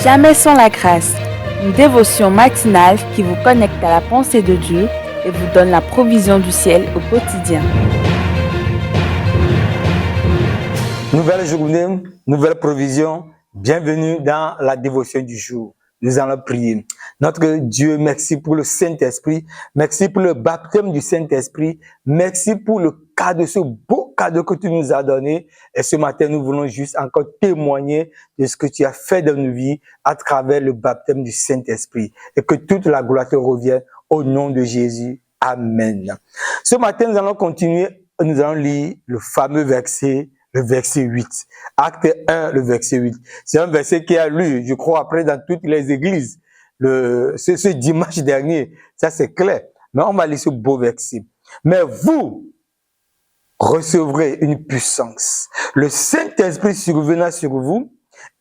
Jamais sans la grâce, une dévotion matinale qui vous connecte à la pensée de Dieu et vous donne la provision du ciel au quotidien. Nouvelle journée, nouvelle provision. Bienvenue dans la dévotion du jour. Nous allons prier. Notre Dieu, merci pour le Saint-Esprit. Merci pour le baptême du Saint-Esprit. Merci pour le cadeau, ce beau cadeau que tu nous as donné. Et ce matin, nous voulons juste encore témoigner de ce que tu as fait dans nos vies à travers le baptême du Saint-Esprit. Et que toute la gloire te revienne au nom de Jésus. Amen. Ce matin, nous allons continuer. Nous allons lire le fameux verset, le verset 8. Acte 1, le verset 8. C'est un verset qui a lu, je crois, après dans toutes les églises. Ce dimanche dernier, ça c'est clair. Mais on va lire ce beau verset. Mais vous recevrez une puissance. Le Saint-Esprit survenant sur vous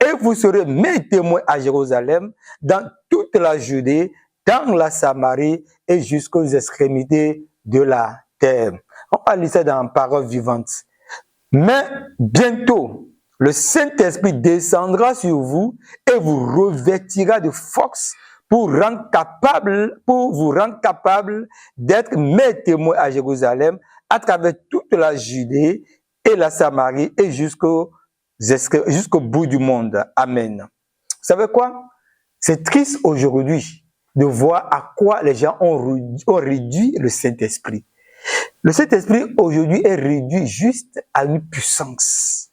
et vous serez mes témoins à Jérusalem, dans toute la Judée, dans la Samarie et jusqu'aux extrémités de la terre. On va lire ça dans Parole vivante. Mais bientôt, le Saint-Esprit descendra sur vous et vous revêtira de force pour vous rendre capable d'être mes témoins à Jérusalem, à travers toute la Judée et la Samarie et jusqu'au bout du monde. Amen. Vous savez quoi? C'est triste aujourd'hui de voir à quoi les gens ont réduit le Saint-Esprit. Le Saint-Esprit aujourd'hui est réduit juste à une puissance.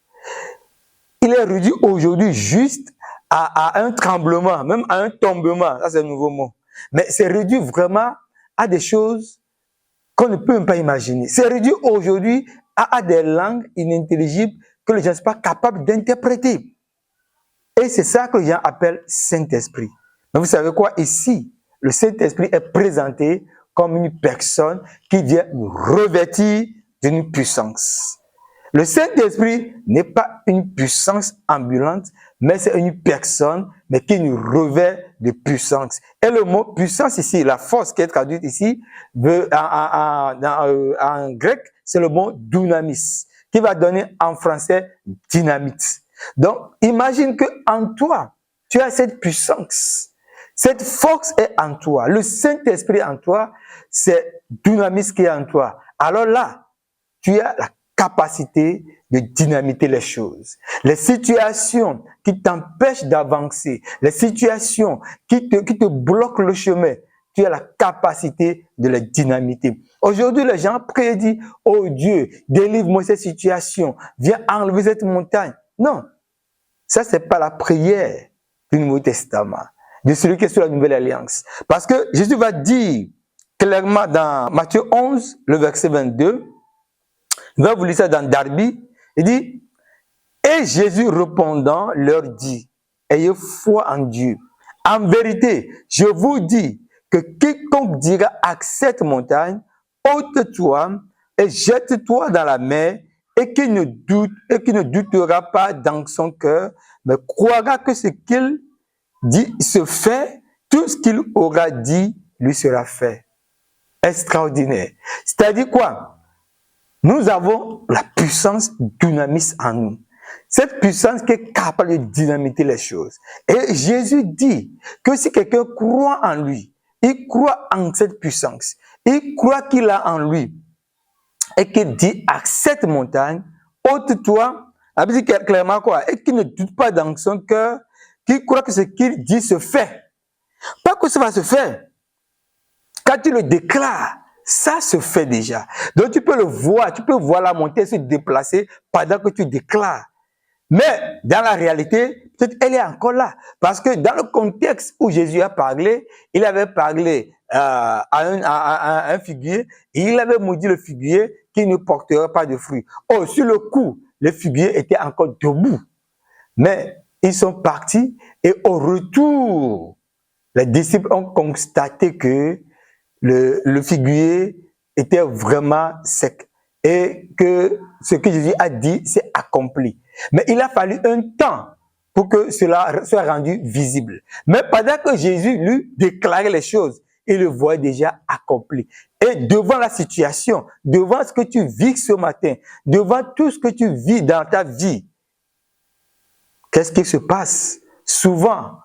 Il est réduit aujourd'hui juste à un tremblement, même à un tombement. Ça, c'est un nouveau mot. Mais c'est réduit vraiment à des choses qu'on ne peut même pas imaginer. C'est réduit aujourd'hui à des langues inintelligibles que les gens ne sont pas capables d'interpréter. Et c'est ça que les gens appellent Saint-Esprit. Mais vous savez quoi? Ici, le Saint-Esprit est présenté comme une personne qui vient nous revêtir d'une puissance. Le Saint-Esprit n'est pas une puissance ambulante, mais c'est une personne, mais qui nous revêt de puissance. Et le mot puissance ici, la force qui est traduite ici, en grec, c'est le mot dunamis, qui va donner en français dynamite. Donc, imagine que en toi, tu as cette puissance. Cette force est en toi. Le Saint-Esprit en toi, c'est dynamis qui est en toi. Alors là, tu as la capacité de dynamiter les choses. Les situations qui t'empêchent d'avancer, les situations qui te bloquent le chemin, tu as la capacité de les dynamiter. Aujourd'hui, les gens prédisent, oh Dieu, délivre-moi cette situation, viens enlever cette montagne. Non, ça c'est pas la prière du Nouveau Testament, de celui qui est sur la Nouvelle Alliance. Parce que Jésus va dire clairement dans Matthieu 11, le verset 22, il va vous lire ça dans Darby, il dit, et Jésus répondant leur dit, ayez foi en Dieu. En vérité, je vous dis que quiconque dira à cette montagne, ôte-toi et jette-toi dans la mer, et qui ne doutera pas dans son cœur, mais croira que ce qu'il dit se fait, tout ce qu'il aura dit lui sera fait. Extraordinaire. C'est-à-dire quoi? Nous avons la puissance dynamis en nous. Cette puissance qui est capable de dynamiter les choses. Et Jésus dit que si quelqu'un croit en lui, il croit en cette puissance, il croit qu'il a en lui, et qu'il dit à cette montagne, ôte-toi, ça veut dire clairement quoi? Et qu'il ne doute pas dans son cœur, qu'il croit que ce qu'il dit se fait. Pas que ça va se faire. Quand tu le déclares, ça se fait déjà. Donc tu peux le voir, tu peux voir la montagne se déplacer pendant que tu déclares. Mais dans la réalité, peut-être elle est encore là. Parce que dans le contexte où Jésus a parlé, il avait parlé à un figuier et il avait maudit le figuier qui ne porterait pas de fruits. Oh, sur le coup, le figuier était encore debout. Mais ils sont partis et au retour, les disciples ont constaté que le figuier était vraiment sec et que ce que Jésus a dit s'est accompli. Mais il a fallu un temps pour que cela soit rendu visible. Mais pendant que Jésus lui déclarait les choses, il le voit déjà accompli. Et devant la situation, devant ce que tu vis ce matin, devant tout ce que tu vis dans ta vie, qu'est-ce qui se passe? Souvent,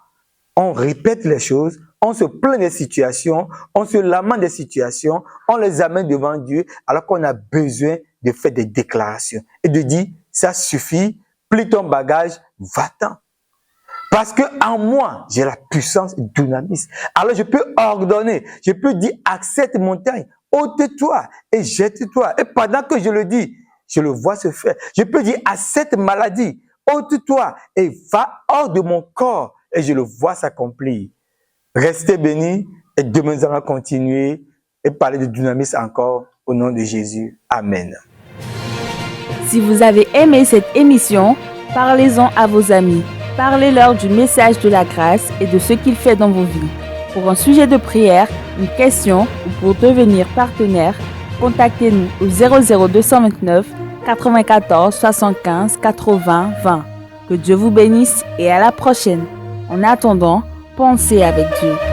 on répète les choses, on se plaint des situations, on se lamente des situations, on les amène devant Dieu alors qu'on a besoin de faire des déclarations et de dire, ça suffit, plie ton bagage, va-t'en. Parce que en moi, j'ai la puissance dunamis. Alors je peux ordonner, je peux dire à cette montagne, ôte-toi et jette-toi. Et pendant que je le dis, je le vois se faire. Je peux dire à cette maladie, ôte-toi et va hors de mon corps et je le vois s'accomplir. Restez bénis et demain nous allons continuer et parler de dunamis encore au nom de Jésus. Amen. Si vous avez aimé cette émission, parlez-en à vos amis. Parlez-leur du message de la grâce et de ce qu'il fait dans vos vies. Pour un sujet de prière, une question ou pour devenir partenaire, contactez-nous au 00229 94 75 80 20. Que Dieu vous bénisse et à la prochaine. En attendant, pensez avec Dieu.